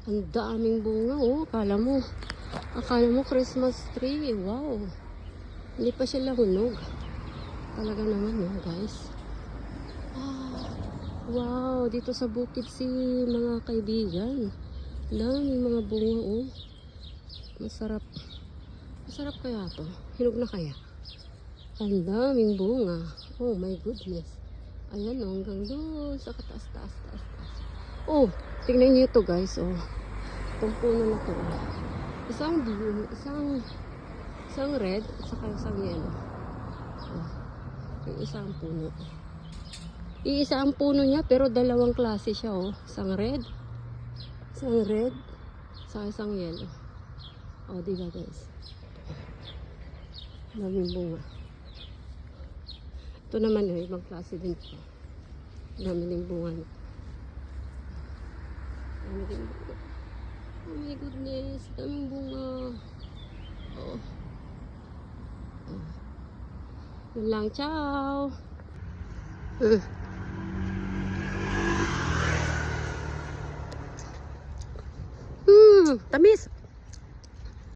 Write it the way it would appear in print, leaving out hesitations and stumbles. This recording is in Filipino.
Ang daming bunga, oh. Akala mo Christmas tree. Wow. Hindi pa siya lahunog. Talaga naman, oh, guys. Wow, dito sa bukid mga kaibigan. Daming mga bunga, oh. Masarap. Masarap kaya to? Hinog na kaya? Ang daming bunga. Oh my goodness. Ayan, oh, hanggang doon sa kataas. Oh, tingnan niyo ito, guys, oh. Itong puno na to, oh. Isang blue, isang red, at saka isang yellow. Oh, yung isang puno. Iisa ang puno niya, pero dalawang klase siya, oh. Isang red, saka isang yellow. Oh, diba, guys? Daming bunga. Ito naman, oh, ibang klase din ito. Daming bunga. Daming bunga. Oh my goodness, daming bunga. Oh. Yun lang, ciao. Tamis.